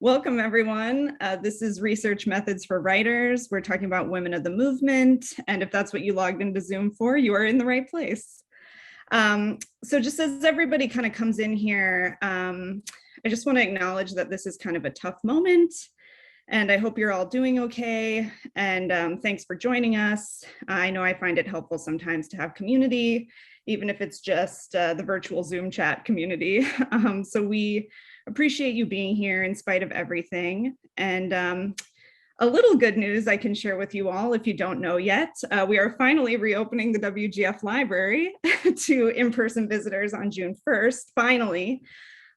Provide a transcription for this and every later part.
Welcome, everyone. This is Research Methods for Writers. We're talking about women of the movement, and if that's what you logged into Zoom for, you are in the right place. So just as everybody kind of comes in here, I just want to acknowledge that this is kind of a tough moment, and I hope you're all doing okay, and thanks for joining us. I know I find it helpful sometimes to have community, even if it's just the virtual Zoom chat community. So we appreciate you being here in spite of everything. And a little good news I can share with you all if you don't know yet. We are finally reopening the WGF library to in-person visitors on June 1st, finally.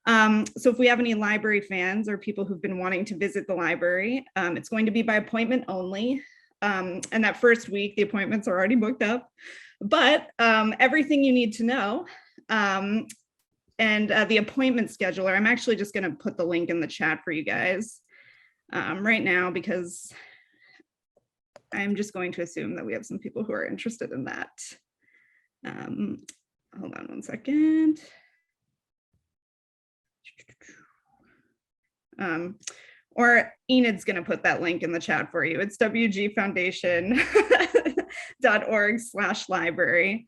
So if we have any library fans or people who've been wanting to visit the library, it's going to be by appointment only. And that first week, the appointments are already booked up. But everything you need to know, and the appointment scheduler, I'm actually just going to put the link in the chat for you guys right now, because I'm just going to assume that we have some people who are interested in that. Hold on one second. Or Enid's going to put that link in the chat for you. It's wgfoundation.org/library.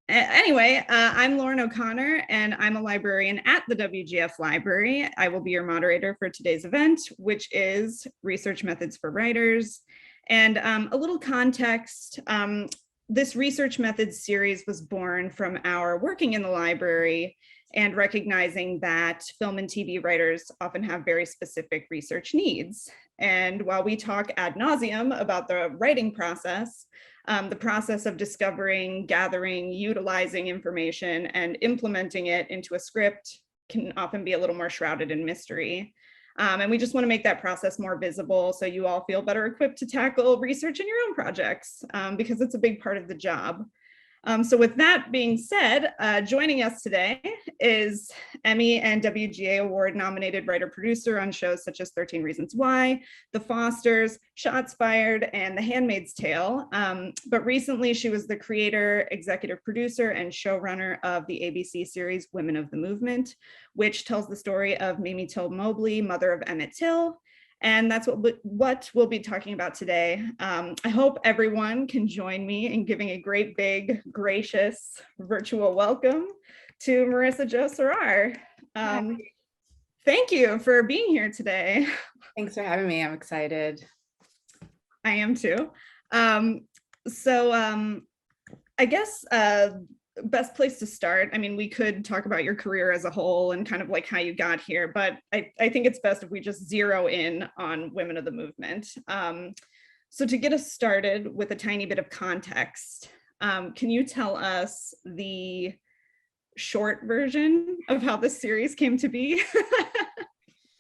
Anyway, I'm Lauren O'Connor, and I'm a librarian at the WGF Library. I will be your moderator for today's event, which is Research Methods for Writers. And a little context, this Research Methods series was born from our working in the library and recognizing that film and TV writers often have very specific research needs. And while we talk ad nauseum about the writing process, the process of discovering, gathering, utilizing information, and implementing it into a script can often be a little more shrouded in mystery. And we just want to make that process more visible so you all feel better equipped to tackle research in your own projects, because it's a big part of the job. So with that being said, joining us today is Emmy and WGA Award nominated writer-producer on shows such as 13 Reasons Why, The Fosters, Shots Fired, and The Handmaid's Tale. But recently she was the creator, executive producer, and showrunner of the ABC series Women of the Movement, which tells the story of Mamie Till-Mobley, mother of Emmitt Till. And that's what we'll be talking about today. I hope everyone can join me in giving a great, big, gracious virtual welcome to Marissa Jo Cerar. Thank you for being here today. Thanks for having me. I'm excited. I am too. I guess best place to start, I mean, we could talk about your career as a whole and kind of like how you got here, but I think it's best if we just zero in on Women of the Movement. So to get us started with a tiny bit of context, can you tell us the short version of how this series came to be?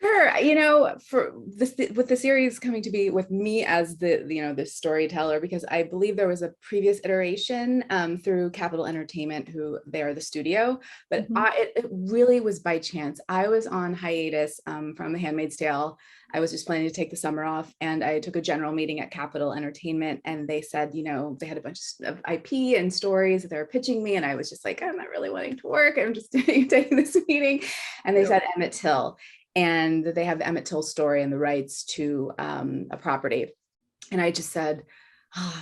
Sure. You know, for this, with the series coming to be with me as the storyteller, because I believe there was a previous iteration through Capitol Entertainment, who they are the studio, but it really was by chance. I was on hiatus from The Handmaid's Tale. I was just planning to take the summer off, and I took a general meeting at Capitol Entertainment, and they said, you know, they had a bunch of IP and stories that they were pitching me, and I was just like, I'm not really wanting to work. I'm just taking this meeting, and they said Emmitt Till. And they have the Emmitt Till story and the rights to a property. And I just said,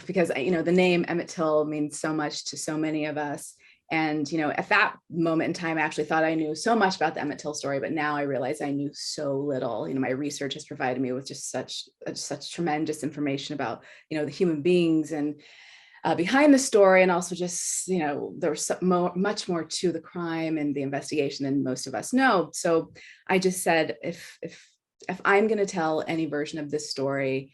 because, you know, the name Emmitt Till means so much to so many of us. And, you know, at that moment in time, I actually thought I knew so much about the Emmitt Till story, but now I realize I knew so little. You know, my research has provided me with just such tremendous information about, you know, the human beings and behind the story, and also just, you know, there was much more to the crime and the investigation than most of us know. So I just said, if I'm going to tell any version of this story,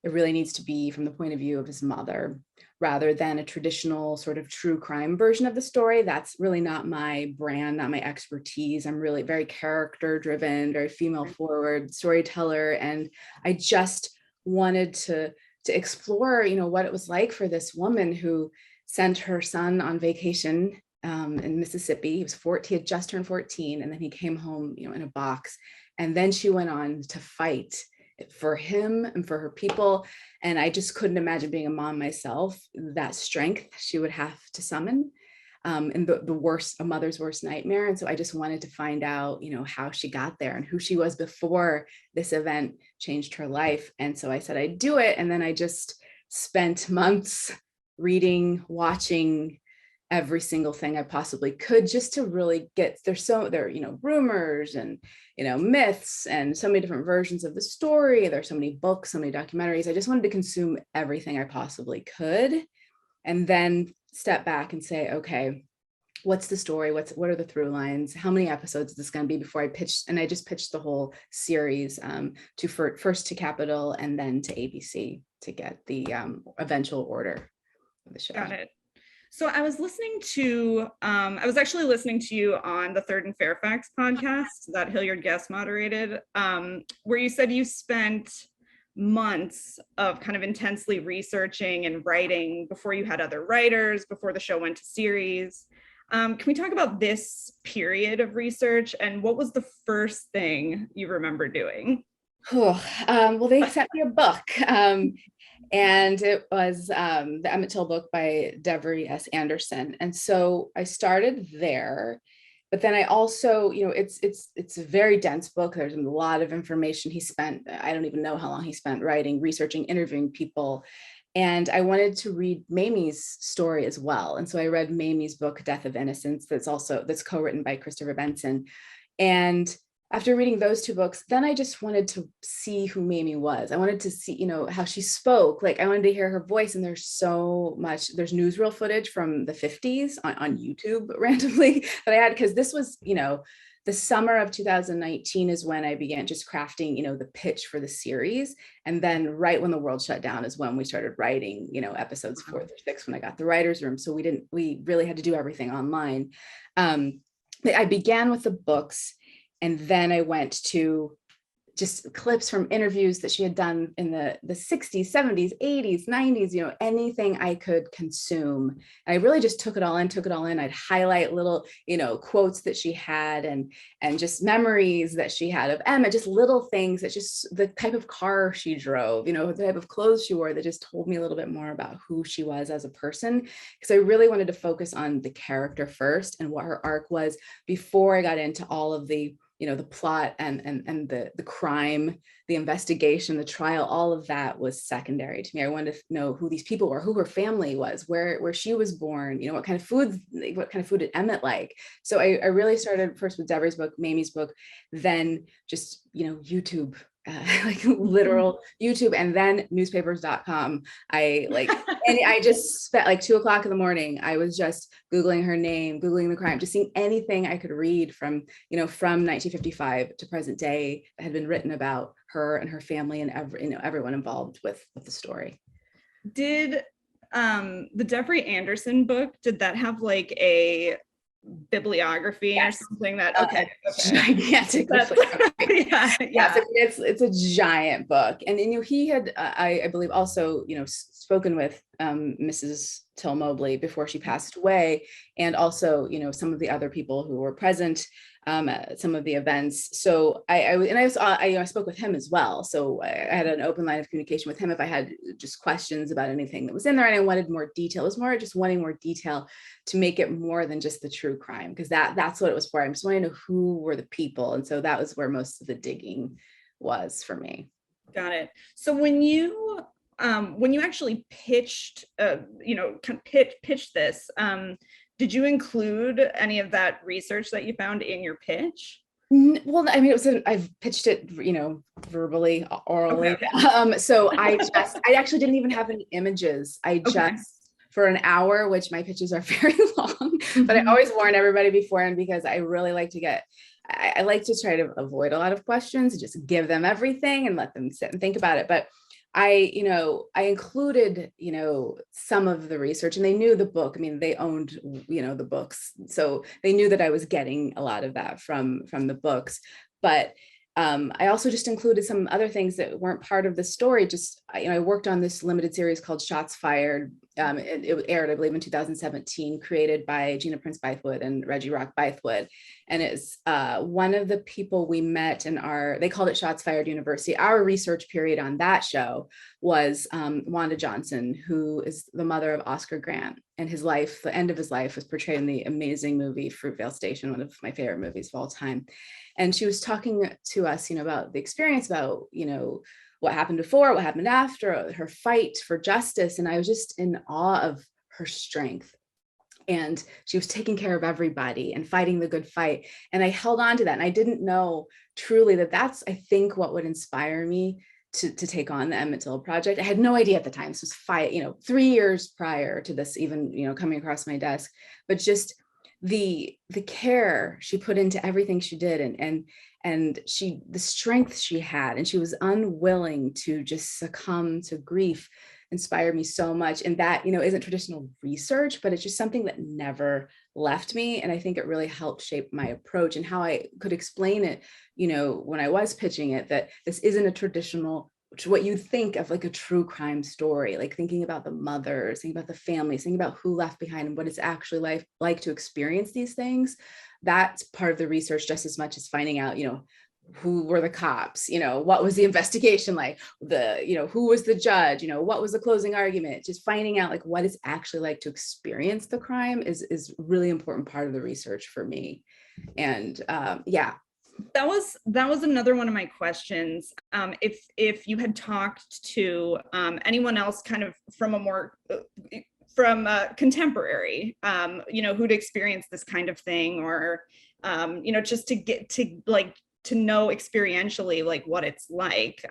it really needs to be from the point of view of his mother, rather than a traditional sort of true crime version of the story. That's really not my brand, not my expertise. I'm really very character driven, very female forward storyteller, and I just wanted to explore, you know, what it was like for this woman who sent her son on vacation in Mississippi. He was 14, he had just turned 14, and then he came home, you know, in a box. And then she went on to fight for him and for her people. And I just couldn't imagine being a mom myself, that strength she would have to summon. and a mother's worst nightmare. And so I just wanted to find out, how she got there and who she was before this event changed her life. And so I said I'd do it. And then I just spent months reading, watching every single thing I possibly could, just to really get rumors and myths and so many different versions of the story. There's so many books, so many documentaries. I just wanted to consume everything I possibly could, and then step back and say, okay, what's the story? What are the through lines? How many episodes is this going to be before I pitched? And I just pitched the whole series first to Capitol and then to ABC to get the eventual order of the show. Got it. So I was actually listening to you on the Third and Fairfax podcast that Hilliard Guest moderated, where you said you spent months of kind of intensely researching and writing before you had other writers, before the show went to series. Can we talk about this period of research, and what was the first thing you remember doing? Well, they sent me a book. And it was the Emmitt Till book by Devery S. Anderson. And so I started there, but then I also, it's a very dense book. There's a lot of information he spent. I don't even know how long he spent writing, researching, interviewing people. And I wanted to read Mamie's story as well. And so I read Mamie's book, Death of Innocence, that's co-written by Christopher Benson. And after reading those two books, then I just wanted to see who Mamie was. I wanted to see, how she spoke. Like, I wanted to hear her voice. And there's newsreel footage from the 50s on YouTube randomly that I had, because this was, the summer of 2019 is when I began just crafting, the pitch for the series. And then right when the world shut down is when we started writing, episodes 4 through 6 when I got the writer's room. So we really had to do everything online. I began with the books. And then I went to just clips from interviews that she had done in the 60s, 70s, 80s, 90s, anything I could consume. And I really just took it all in. I'd highlight little, quotes that she had and just memories that she had of Emma, just little things that just the type of car she drove, the type of clothes she wore that just told me a little bit more about who she was as a person. Because I really wanted to focus on the character first and what her arc was before I got into all of the the plot and the crime, the investigation, the trial, all of that was secondary to me. I wanted to know who these people were, who her family was, where she was born, what kind of food did Emmitt like? So I really started first with Devery's book, Mamie's book, then just, YouTube, like literal YouTube, and then newspapers.com. And I just spent like 2:00 in the morning. I was just Googling her name, Googling the crime, just seeing anything I could read from 1955 to present day that had been written about her and her family and everyone involved with the story. Did the Devery Anderson book, did that have like a bibliography? Yes. Or something that gigantic it's a giant book. And he had I believe also spoken with Mrs. Till-Mobley before she passed away, and also some of the other people who were present at some of the events. So I spoke with him as well. So I had an open line of communication with him if I had just questions about anything that was in there, and I wanted more detail. It was more just wanting more detail to make it more than just the true crime, because that's what it was for. I'm just wanting to know who were the people, and so that was where most of the digging was for me. Got it. So when you actually pitched, pitched this, did you include any of that research that you found in your pitch? Well, I mean, I've pitched it, verbally, orally. Okay. So I actually didn't even have any images. For an hour, which my pitches are very long, but I always warn everybody beforehand, because I really like to I like to try to avoid a lot of questions and just give them everything and let them sit and think about it. But I included, some of the research, and they knew the book. I mean, they owned, the books. So they knew that I was getting a lot of that from the books. But I also just included some other things that weren't part of the story, just I worked on this limited series called Shots Fired. It aired, I believe, in 2017, created by Gina Prince Bythewood and Reggie Rock Bythewood. And it's one of the people we met in they called it Shots Fired University. Our research period on that show was Wanda Johnson, who is the mother of Oscar Grant, and his life, the end of his life, was portrayed in the amazing movie Fruitvale Station, one of my favorite movies of all time. And she was talking to us, about the experience, about, what happened before, what happened after, her fight for justice. And I was just in awe of her strength. And she was taking care of everybody and fighting the good fight. And I held on to that. And I didn't know truly that that's, I think, what would inspire me to take on the Emmitt Till project. I had no idea at the time. This was 3 years prior to this even, coming across my desk, but just the care she put into everything she did, and the strength she had, and she was unwilling to just succumb to grief, inspired me so much. And that, isn't traditional research, but it's just something that never left me. And I think it really helped shape my approach and how I could explain it, when I was pitching it, that this isn't a traditional, what you think of like a true crime story, like thinking about the mothers, thinking about the families, thinking about who left behind and what it's actually like to experience these things. That's part of the research just as much as finding out, who were the cops, what was the investigation like, who was the judge, what was the closing argument, just finding out like what it's actually like to experience the crime is really important part of the research for me. And yeah. That was another one of my questions. If you had talked to anyone else kind of from a more contemporary, who'd experienced this kind of thing, or just to get to know experientially like what it's like.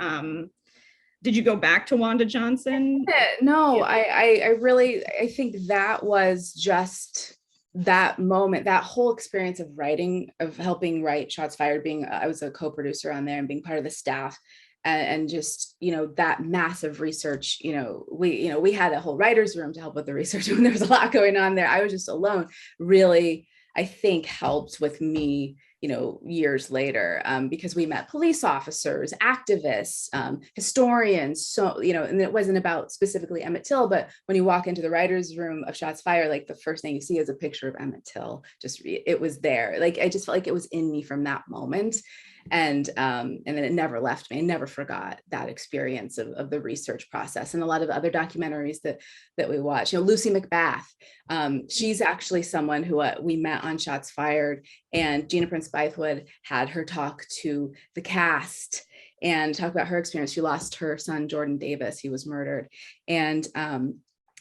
Did you go back to Wanda Johnson? No, I think that was just that moment, that whole experience of writing, of helping write Shots Fired, I was a co-producer on there and being part of the staff, and just, that massive research, we had a whole writer's room to help with the research when there was a lot going on there. I was just alone, really, I think helped with me, years later, because we met police officers, activists, historians. So, and it wasn't about specifically Emmitt Till, but when you walk into the writer's room of Shots Fired, like the first thing you see is a picture of Emmitt Till. It was there. Like, I just felt like it was in me from that moment. And then it never left me. I never forgot that experience of the research process. And a lot of other documentaries that we watch, Lucy McBath, she's actually someone who we met on Shots Fired, and Gina Prince Bythewood had her talk to the cast and talk about her experience. She lost her son, Jordan Davis. He was murdered. And,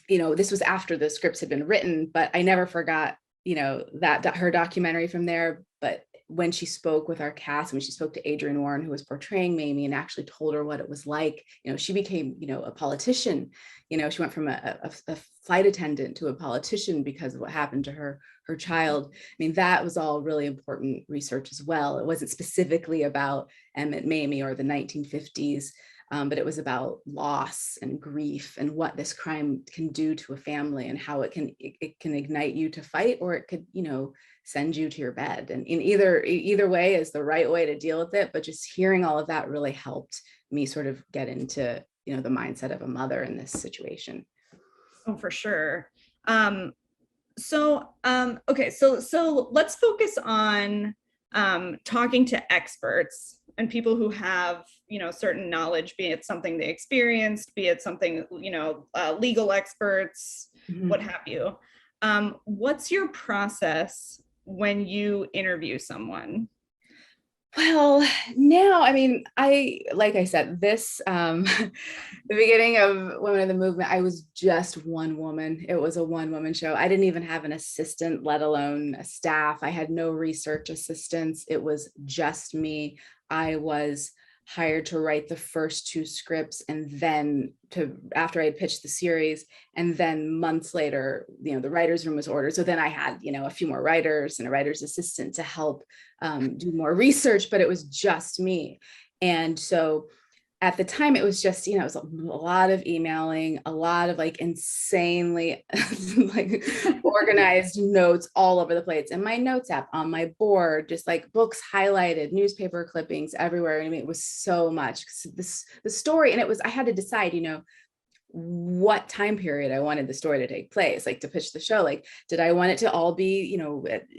this was after the scripts had been written, but I never forgot, that her documentary from there. But when she spoke with our cast, when she spoke to Adrienne Warren, who was portraying Mamie, and actually told her what it was like, she became, a politician. She went from a flight attendant to a politician because of what happened to her child. I mean, that was all really important research as well. It wasn't specifically about Emmitt, Mamie, or the 1950s, but it was about loss and grief and what this crime can do to a family, and how it can ignite you to fight, or it could, send you to your bed. And in either way is the right way to deal with it. But just hearing all of that really helped me sort of get into, the mindset of a mother in this situation. Oh, for sure. Okay, so let's focus on talking to experts and people who have, certain knowledge, be it something they experienced, be it something, legal experts, mm-hmm. what have you. What's your process when you interview someone? Well, now, I mean, like I said, this, the beginning of Women in the Movement, I was just one woman. It was a one-woman show. I didn't even have an assistant, let alone a staff. I had no research assistants. It was just me. I was hired to write the first 2 scripts, and then after I had pitched the series, and then months later, the writer's room was ordered. So then I had, a few more writers and a writer's assistant to help do more research, but it was just me. And so at the time, it was just, it was a lot of emailing, a lot of like insanely like organized notes all over the place. And my notes app on my board, just like books highlighted, newspaper clippings everywhere. I mean, it was so much. The story, and I had to decide, what time period I wanted the story to take place, like to pitch the show. Like, did I want it to all be,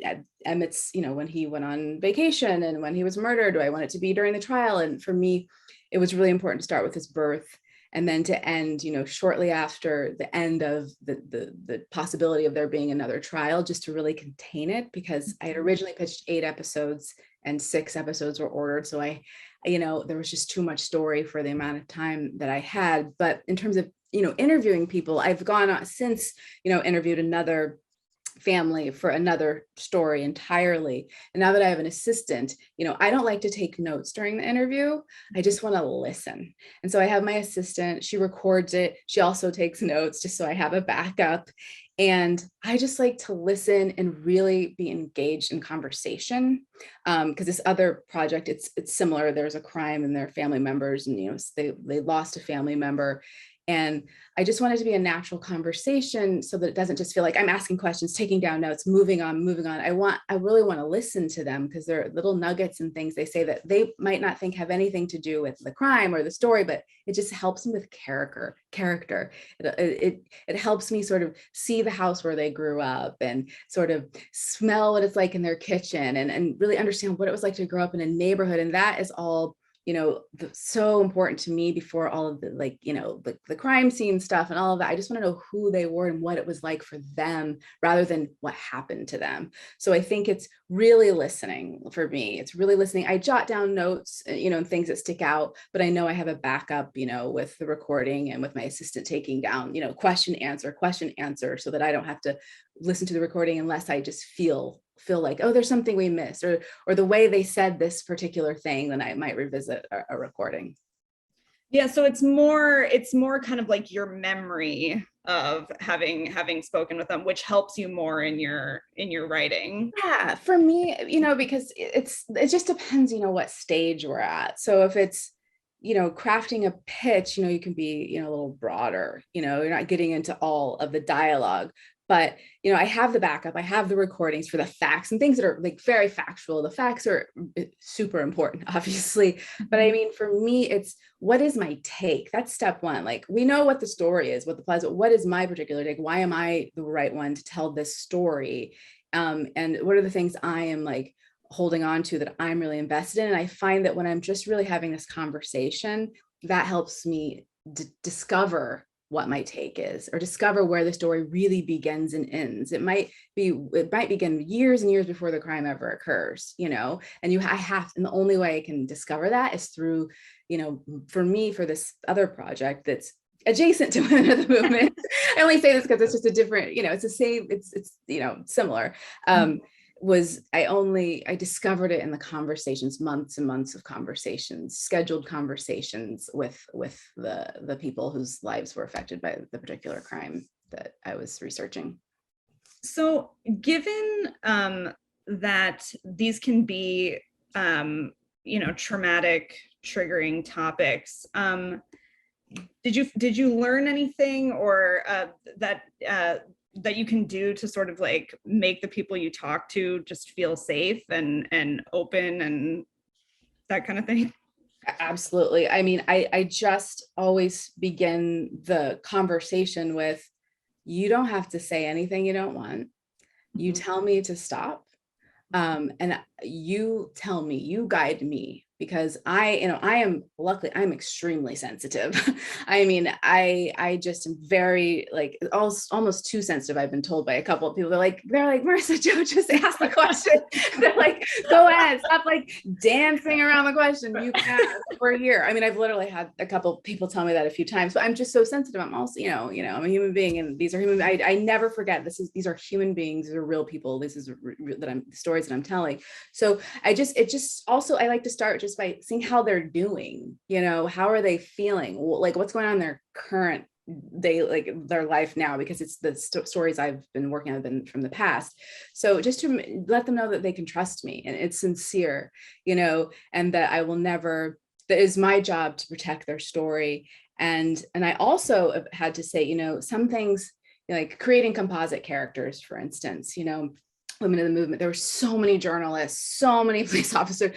at Emmitt's, when he went on vacation and when he was murdered? Do I want it to be during the trial? And for me, it was really important to start with his birth and then to end, shortly after the end of the possibility of there being another trial, just to really contain it, because I had originally pitched 8 episodes and 6 episodes were ordered. So there was just too much story for the amount of time that I had. But in terms of, interviewing people, I've gone on since, interviewed another family for another story entirely. And now that I have an assistant, I don't like to take notes during the interview. I just want to listen. And so I have my assistant, she records it. She also takes notes just so I have a backup. And I just like to listen and really be engaged in conversation. Because this other project, it's similar. There's a crime and their family members, and they lost a family member. And I just want it to be a natural conversation so that it doesn't just feel like I'm asking questions, taking down notes, moving on. I really want to listen to them, because they're little nuggets and things they say that they might not think have anything to do with the crime or the story, but it just helps them with character. It helps me sort of see the house where they grew up and sort of smell what it's like in their kitchen and really understand what it was like to grow up in a neighborhood. And that is all so important to me before all of the crime scene stuff and all of that. I just want to know who they were and what it was like for them rather than what happened to them. So I think it's really listening for me. It's really listening. I jot down notes, and things that stick out, but I know I have a backup, with the recording and with my assistant taking down, question, answer, so that I don't have to listen to the recording unless I just feel like, oh, there's something we missed, or the way they said this particular thing, then I might revisit a recording. Yeah, so it's more kind of like your memory of having spoken with them, which helps you more in your writing. Yeah, for me, because it just depends, what stage we're at. So if it's crafting a pitch, you can be, a little broader, you're not getting into all of the dialogue. But, I have the backup, I have the recordings for the facts and things that are like very factual. The facts are super important, obviously. But I mean, for me, it's what is my take? That's step one. Like, we know what the story is, what the plot is, but what is my particular take? Why am I the right one to tell this story? And what are the things I am like holding on to that I'm really invested in? And I find that when I'm just really having this conversation, that helps me discover what my take is, or discover where the story really begins and ends. It might begin years and years before the crime ever occurs, and and the only way I can discover that is through, for me, for this other project that's adjacent to Women of the Movement. I only say this because it's just a different, it's the same, it's similar. I discovered it in the conversations, months and months of conversations, scheduled conversations with the people whose lives were affected by the particular crime that I was researching. So given that these can be, traumatic, triggering topics, did you learn anything or that you can do to sort of like make the people you talk to just feel safe and open and that kind of thing? Absolutely. I mean, I just always begin the conversation with, you don't have to say anything you don't want. You tell me to stop. And you tell me, you guide me, because I'm extremely sensitive. I mean, I just am very like almost too sensitive. I've been told by a couple of people, they're like, Marissa Jo, just ask the question. They're like, go ahead, stop like dancing around the question. You can ask, we're here. I mean, I've literally had a couple of people tell me that a few times, but I'm just so sensitive. I'm also, I'm a human being, and these are human. I never forget, these are human beings. These are real people. This is the stories that I'm telling. So I like to start just by seeing how they're doing, how are they feeling? Like, what's going on in their current day, like their life now, because it's the stories I've been working on have been from the past. So just to let them know that they can trust me and it's sincere, and that I will never that is my job to protect their story. And I also have had to say, some things, like creating composite characters, for instance, women in the movement, there were so many journalists, so many police officers,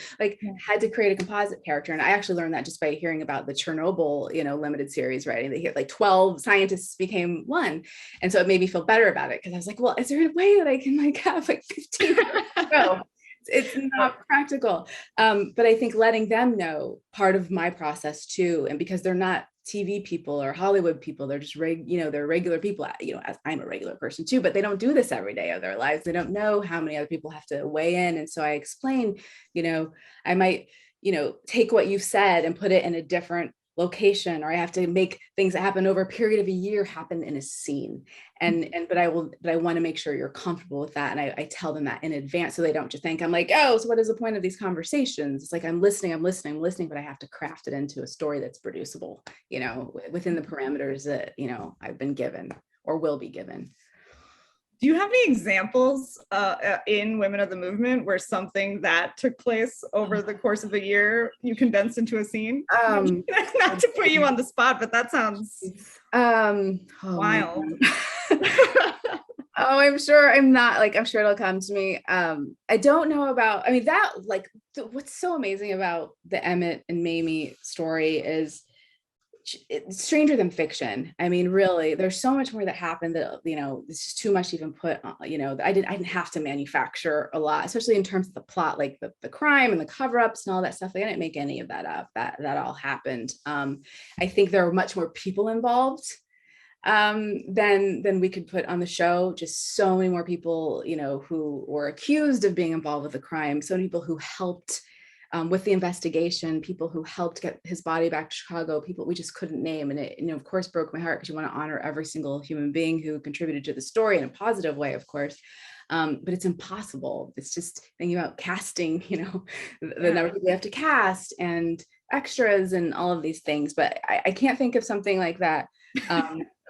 had to create a composite character. And I actually learned that just by hearing about the Chernobyl, limited series writing. They had 12 scientists became one. And so it made me feel better about it, because I was like, well, is there a way that I can have 15? No, it's not practical. But I think letting them know part of my process too, and because they're not TV people or Hollywood people, they're just they're regular people, as I'm a regular person too, but they don't do this every day of their lives. They don't know how many other people have to weigh in. And so I explain, I might, take what you've said and put it in a different location, or I have to make things that happen over a period of a year happen in a scene. But I want to make sure you're comfortable with that. And I tell them that in advance, so they don't just think I'm like, oh, so what is the point of these conversations? It's like, I'm listening, but I have to craft it into a story that's producible, within the parameters that, I've been given or will be given. Do you have any examples in Women of the Movement where something that took place over the course of a year you condensed into a scene? Not to put you on the spot, but that sounds wild. Oh, I'm sure I'm sure it'll come to me. I don't know about, what's so amazing about the Emmitt and Mamie story is it's stranger than fiction. I mean, really, there's so much more that happened that, it's just too much to even put on, I didn't have to manufacture a lot, especially in terms of the plot, like the crime and the cover-ups and all that stuff. I didn't make any of that up. That all happened. I think there were much more people involved than we could put on the show. Just so many more people, who were accused of being involved with the crime. So many people who helped with the investigation, people who helped get his body back to Chicago, people we just couldn't name. And it, of course, broke my heart, because you want to honor every single human being who contributed to the story in a positive way, of course. But it's impossible. It's just thinking about casting, the number of people you have to cast and extras and all of these things. But I can't think of something like that.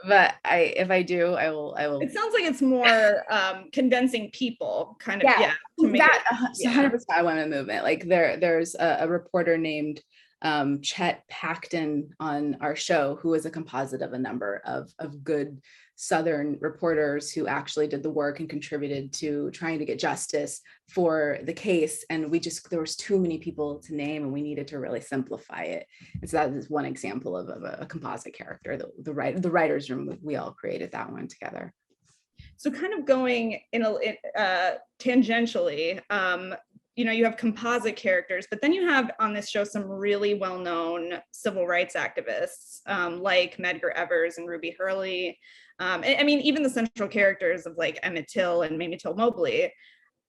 But if I do, I will. It sounds like it's more condensing people, kind of. Yeah, to make that 100% I want to movement. Like there's a reporter named Chet Paxton on our show, who is a composite of a number of good Southern reporters who actually did the work and contributed to trying to get justice for the case. And there was too many people to name, and we needed to really simplify it. And so that is one example of a composite character, the writer's room. We all created that one together. So kind of going tangentially, you have composite characters, but then you have on this show some really well-known civil rights activists like Medgar Evers and Ruby Hurley. Even the central characters of like Emmitt Till and Mamie Till-Mobley.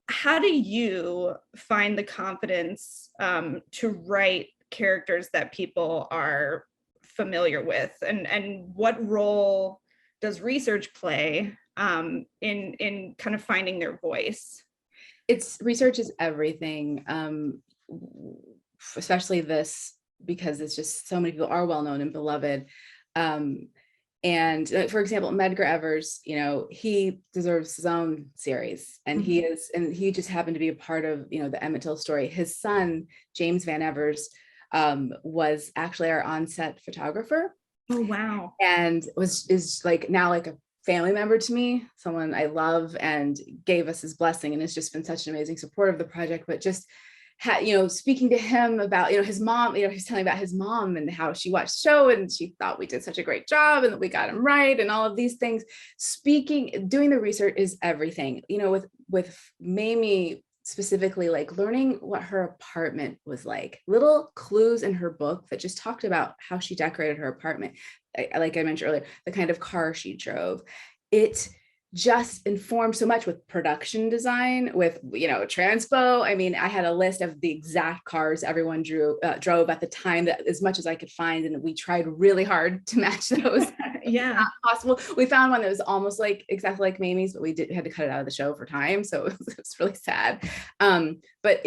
How do you find the confidence to write characters that people are familiar with? And what role does research play in kind of finding their voice? Research is everything, especially this, because it's just so many people are well known and beloved. And for example, Medgar Evers, he deserves his own series, and he just happened to be a part of, the Emmitt Till story. His son, James Van Evers, was actually our on-set photographer. Oh, wow. And is now like a family member to me, someone I love, and gave us his blessing, and it's just been such an amazing support of the project. But just speaking to him about his mom, he's telling about his mom and how she watched the show and she thought we did such a great job and that we got him right and all of these things. Doing the research is everything. With Mamie specifically, like learning what her apartment was like, little clues in her book that just talked about how she decorated her apartment. Like I mentioned earlier, the kind of car she drove. It just informed so much with production design, with transpo. I had a list of the exact cars everyone drove at the time, that as much as I could find, and we tried really hard to match those. Yeah, not possible. We found one that was almost exactly like Mamie's, but we had to cut it out of the show for time, so it was really sad. But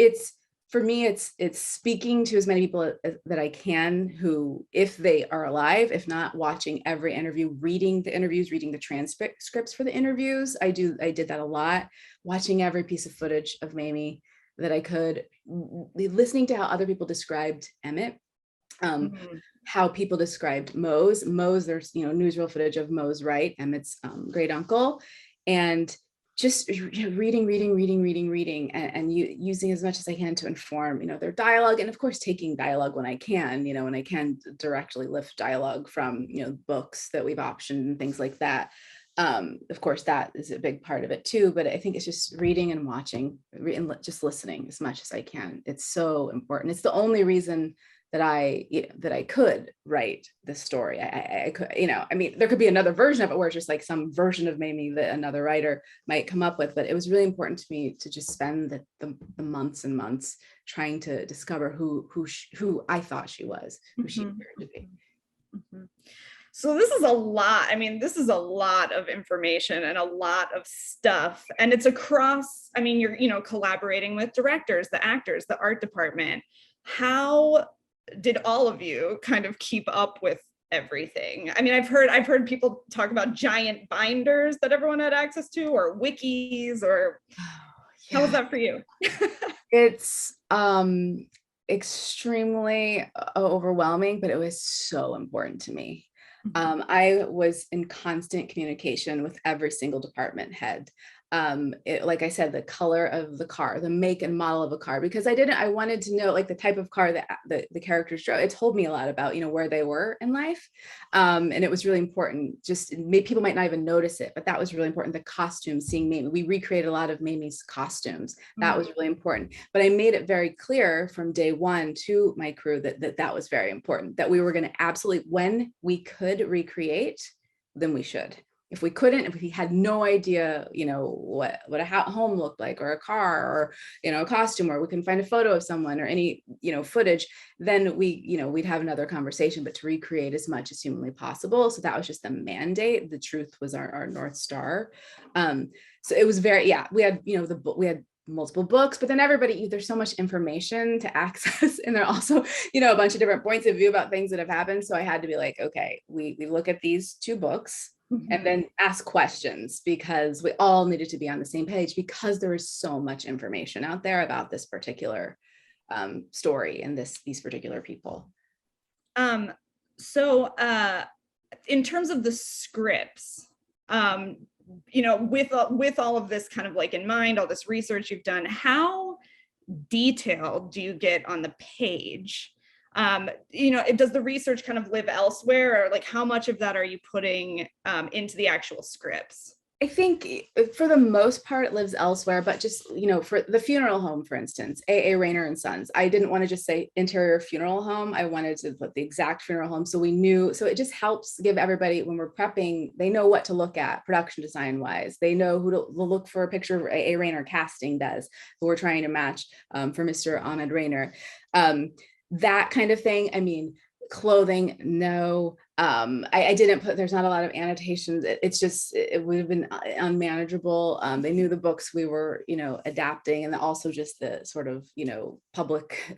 for me, it's speaking to as many people that I can, who, if they are alive, if not, watching every interview, reading the interviews, reading the transcripts for the interviews. I did that a lot, watching every piece of footage of Mamie that I could, listening to how other people described Emmitt. Mhm. how people described Mose. Mose, there's, newsreel footage of Mose Wright, Emmitt's great uncle, and just reading, and using as much as I can to inform, their dialogue, and of course taking dialogue when I can, when I can directly lift dialogue from, books that we've optioned and things like that. Of course, that is a big part of it too, but I think it's just reading and watching and just listening as much as I can. It's so important. It's the only reason that I could write this story. I could, I mean, there could be another version of it where it's just like some version of Mamie that another writer might come up with, but it was really important to me to just spend the months and months trying to discover who I thought she was, who she appeared to be. Mhm. So this is a lot. I mean, this is a lot of information and a lot of stuff. And it's across, I mean, you're, collaborating with directors, the actors, the art department. How did all of you kind of keep up with everything? I mean, I've heard people talk about giant binders that everyone had access to, or wikis, or how was that for you? It's extremely overwhelming, but it was so important to me. I was in constant communication with every single department head. Like I said, the color of the car, the make and model of a car, because I wanted to know like the type of car that the characters drove. It told me a lot about, where they were in life. And it was really important. Just people might not even notice it, but that was really important. The costumes, seeing Mamie, we recreated a lot of Mamie's costumes. That was really important. But I made it very clear from day one to my crew that was very important, that we were going to absolutely, when we could recreate, then we should. If we couldn't, if we had no idea, what a home looked like, or a car, or, a costume, or we couldn't find a photo of someone or any, footage, then we'd have another conversation, but to recreate as much as humanly possible. So that was just the mandate. The truth was our North Star. So it was very, we had, we had multiple books, but then everybody, there's so much information to access, and there are also, a bunch of different points of view about things that have happened. So I had to be like, okay, we look at these 2 books, and then ask questions, because we all needed to be on the same page, because there is so much information out there about this particular story and these particular people. So in terms of the scripts, with all of this kind of like in mind, all this research you've done, how detailed do you get on the page? Does the research kind of live elsewhere, or like how much of that are you putting into the actual scripts? I think for the most part it lives elsewhere, but just, for the funeral home, for instance, A.A. Rayner and Sons, I didn't want to just say interior funeral home. I wanted to put the exact funeral home. So we knew, so it just helps give everybody, when we're prepping, they know what to look at production design wise. They know who to look for. A picture of A.A. Rayner casting does, who we're trying to match for Mr. Ahmed Rayner. That kind of thing. I mean, clothing, no. I didn't put, there's not a lot of annotations. It's just, it would have been unmanageable. They knew the books we were, adapting, and also just the sort of, public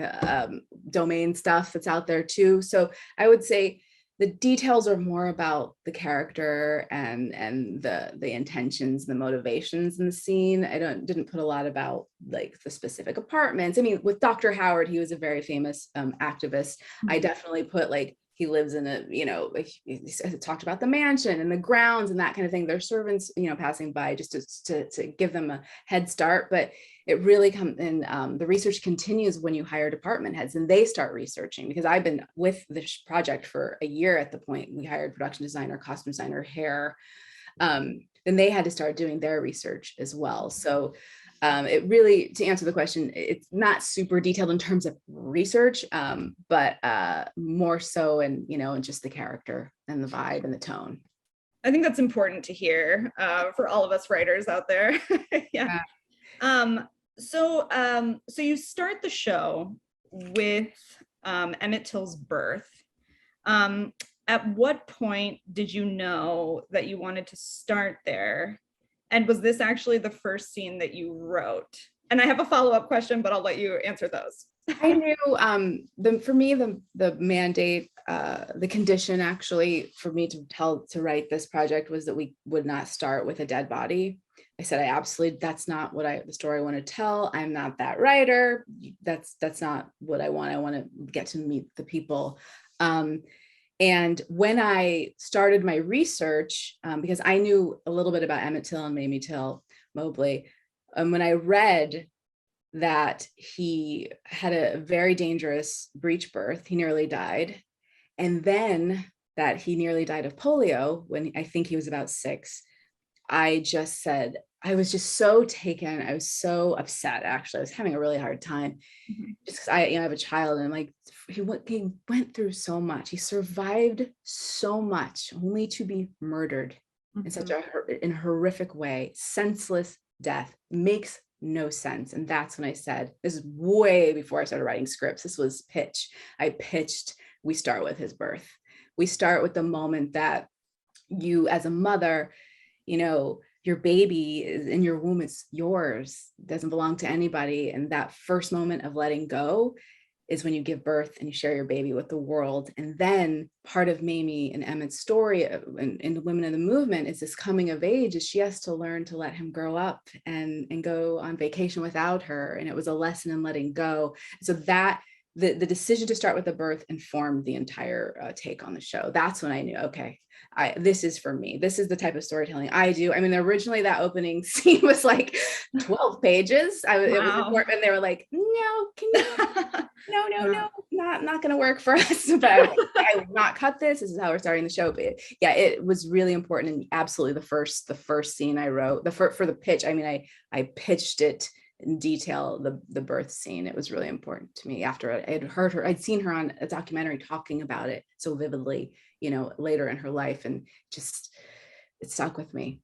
domain stuff that's out there too. So I would say the details are more about the character and the intentions, the motivations in the scene. I didn't put a lot about like the specific apartments. I mean, with Dr. Howard, he was a very famous activist. I definitely put like, he lives in a, he talked about the mansion and the grounds and that kind of thing. There's servants, passing by, just to give them a head start. But it really comes in, the research continues when you hire department heads and they start researching, because I've been with this project for a year at the point. We hired production designer, costume designer, hair. Then they had to start doing their research as well. So it really, to answer the question, it's not super detailed in terms of research, but more so in, in just the character and the vibe and the tone. I think that's important to hear for all of us writers out there. Yeah. So you start the show with Emmitt Till's birth. At what point did you know that you wanted to start there? And was this actually the first scene that you wrote? And I have a follow-up question, but I'll let you answer those. I knew for me, the mandate the condition actually for me to write this project was that we would not start with a dead body. I said, that's not the story I want to tell. I'm not that writer. That's not what I want. I want to get to meet the people. And when I started my research, because I knew a little bit about Emmitt Till and Mamie Till-Mobley, when I read that he had a very dangerous breech birth, he nearly died, and then that he nearly died of polio when I think he was about 6, I just said, I was just so taken. I was so upset, actually. I was having a really hard time just because I have a child, and I'm like, he went through so much. He survived so much only to be murdered in such a horrific way. Senseless death makes no sense. And that's when I said, this is way before I started writing scripts. This was pitch. I pitched, we start with his birth. We start with the moment that you, as a mother, your baby is in your womb, it's yours, doesn't belong to anybody. And that first moment of letting go is when you give birth and you share your baby with the world. And then part of Mamie and Emmitt's story in the Women in the Movement is this coming of age, is she has to learn to let him grow up and go on vacation without her. And it was a lesson in letting go. So that the decision to start with the birth informed the entire take on the show. That's when I knew, okay, this is for me. This is the type of storytelling I do. I mean, originally that opening scene was like 12 pages. It was important, and they were like, no, can you? No, not going to work for us. But I will not cut this. This is how we're starting the show. But yeah, it was really important, and absolutely the first scene I wrote for the pitch. I mean, I pitched it in detail, the birth scene. It was really important to me after I had heard her. I'd seen her on a documentary talking about it so vividly, later in her life, and just it stuck with me.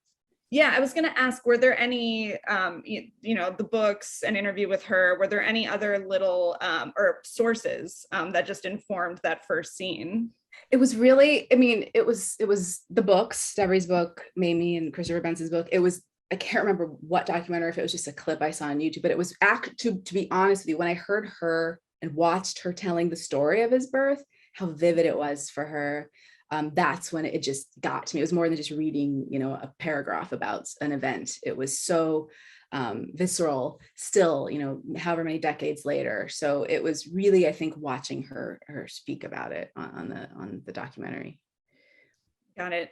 Yeah, I was going to ask, were there any, the books, an interview with her, were there any other little or sources that just informed that first scene? It was really, it was the books, Devery's book, Mamie and Christopher Benson's book. I can't remember what documentary, if it was just a clip I saw on YouTube, but it was to be honest with you, when I heard her and watched her telling the story of his birth, how vivid it was for her. That's when it just got to me. It was more than just reading, a paragraph about an event. It was so visceral still, however many decades later. So it was really, I think, watching her speak about it on the documentary. Got it.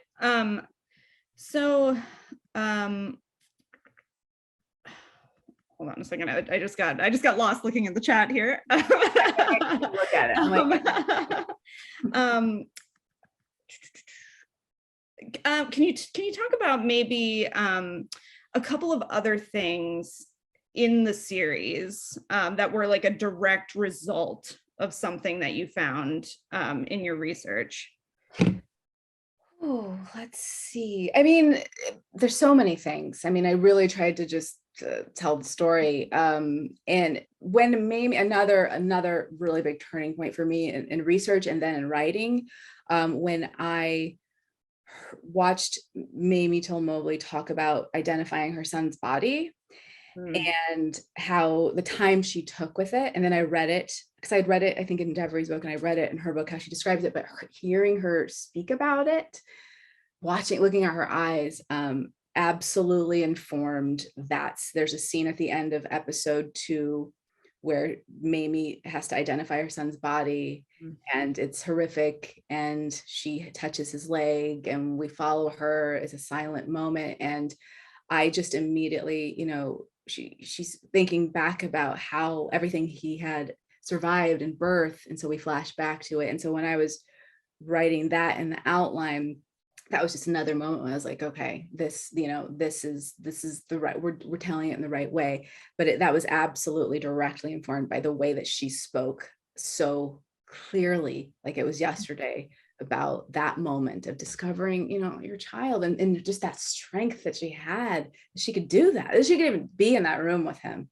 Hold on a second. I just got lost looking at the chat here. Look at it. Can you talk about maybe a couple of other things in the series that were like a direct result of something that you found in your research? Oh, let's see. There's so many things. I really tried to just tell the story. And when Mamie, another really big turning point for me in research and then in writing, when I watched Mamie Till-Mobley talk about identifying her son's body and how the time she took with it. And then I read it, because I'd read it, I think, in Devery's book, and I read it in her book, how she describes it, but hearing her speak about it, looking at her eyes, absolutely informed that. There's a scene at the end of episode 2 where Mamie has to identify her son's body, and it's horrific, and she touches his leg and we follow her. It's a silent moment, and I just immediately, she's thinking back about how everything he had survived in birth, and so we flash back to it. And so when I was writing that in the outline, that was just another moment when I was like, okay, this is the right, we're telling it in the right way. But that was absolutely directly informed by the way that she spoke so clearly, like it was yesterday, about that moment of discovering, your child, and just that strength that she had. She could do that. She could even be in that room with him.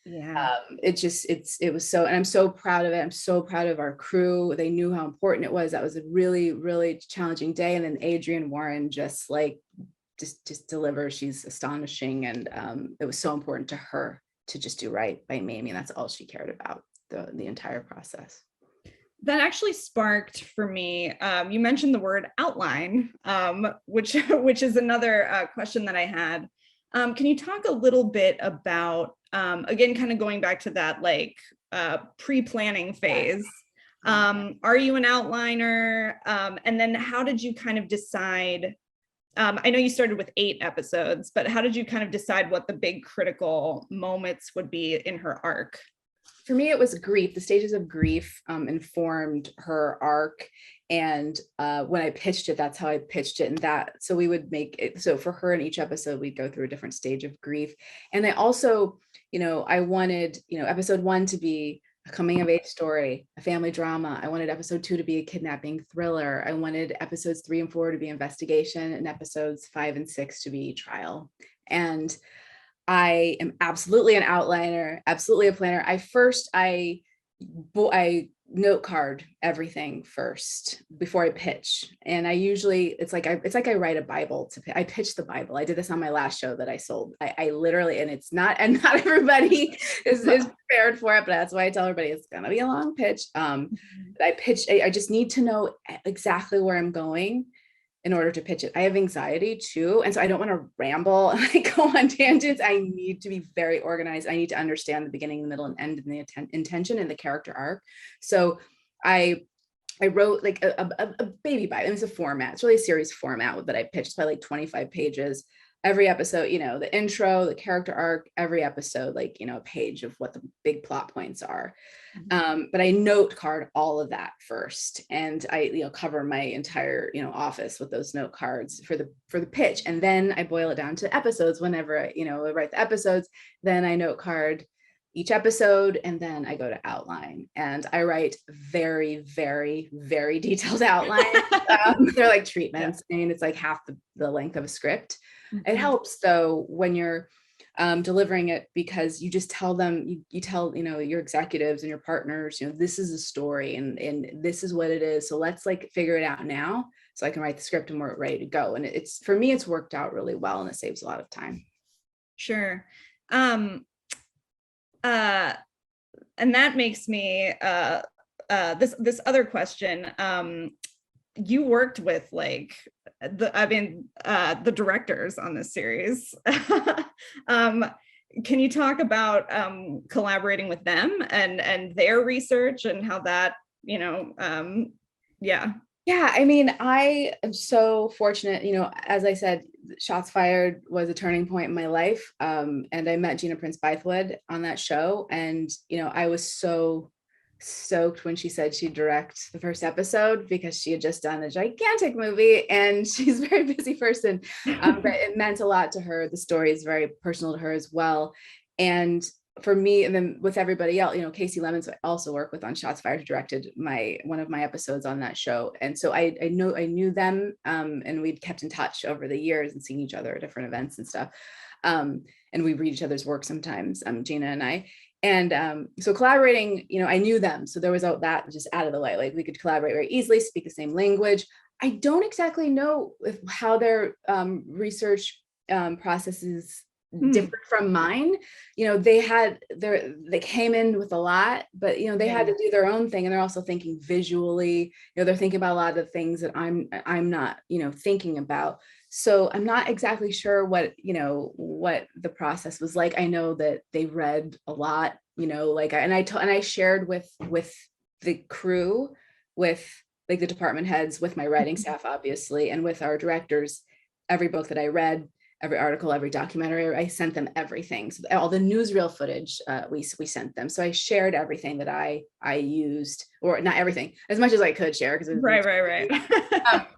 Yeah. It was so, and I'm so proud of it. I'm so proud of our crew. They knew how important it was. That was a really, really challenging day. And then Adrienne Warren just delivers. She's astonishing. And it was so important to her to just do right by Mamie. And that's all she cared about the entire process. that actually sparked for me. You mentioned the word outline, which is another question that I had. Can you talk a little bit about, again, kind of going back to that like pre-planning phase? Are you an outliner? And then how did you kind of decide? I know you started with 8 episodes, but how did you kind of decide what the big critical moments would be in her arc? For me, it was grief. The stages of grief informed her arc. And when I pitched it, that's how I pitched it. And so we would make it, so for her in each episode, we'd go through a different stage of grief. And I also, I wanted, episode 1 to be a coming of age story, a family drama. I wanted episode 2 to be a kidnapping thriller. I wanted episodes 3 and 4 to be investigation, and episodes 5 and 6 to be trial. And I am absolutely an outliner, absolutely a planner. I note card everything first before I pitch. And I usually, it's like I write a Bible I pitch the Bible. I did this on my last show that I sold. I literally, and not everybody is prepared for it, but that's why I tell everybody it's gonna be a long pitch. I just need to know exactly where I'm going in order to pitch it. I have anxiety too. And so I don't want to ramble and I go on tangents. I need to be very organized. I need to understand the beginning, the middle, and end, and the intention and the character arc. So I wrote like a baby Bible. It's a format. It's really a series format that I pitched by like 25 pages. Every episode, the intro, the character arc, every episode, like, a page of what the big plot points are. But I note card all of that first. And I, cover my entire, office with those note cards for the pitch. And then I boil it down to episodes whenever I write the episodes. Then I note card each episode, and then I go to outline, and I write very, very, very detailed outlines. They're like treatments. Yeah. I mean, it's like half the length of a script. Mm-hmm. It helps though when you're delivering it, because you just tell them, you tell, your executives and your partners, this is a story and this is what it is. So let's like figure it out now so I can write the script and we're ready to go. And for me, it's worked out really well, and it saves a lot of time. Sure. And that makes me this other question. You worked with like the directors on this series. Can you talk about collaborating with them and their research and how that, yeah. Yeah, I mean, I am so fortunate, as I said, Shots Fired was a turning point in my life. And I met Gina Prince Bythewood on that show. And, I was so stoked when she said she'd direct the first episode, because she had just done a gigantic movie and she's a very busy person. But it meant a lot to her. The story is very personal to her as well. And for me, and then with everybody else, Casey Lemons, I also work with on Shots Fired, who directed one of my episodes on that show. And so I knew them, and we'd kept in touch over the years and seen each other at different events and stuff. And we read each other's work sometimes, Gina and I. And so collaborating, I knew them. So there was that just out of the way. Like we could collaborate very easily, speak the same language. I don't exactly know how their research processes different from mine. They came in with a lot, but they had to do their own thing, and they're also thinking visually. They're thinking about a lot of the things that I'm not thinking about. So I'm not exactly sure what the process was like. I know that they read a lot, and I shared with the crew, with like the department heads, with my writing staff, obviously, and with our directors, every book that I read, every article, every documentary. I sent them everything. So all the newsreel footage, we sent them. So I shared everything that I used, or not everything, as much as I could share, because right.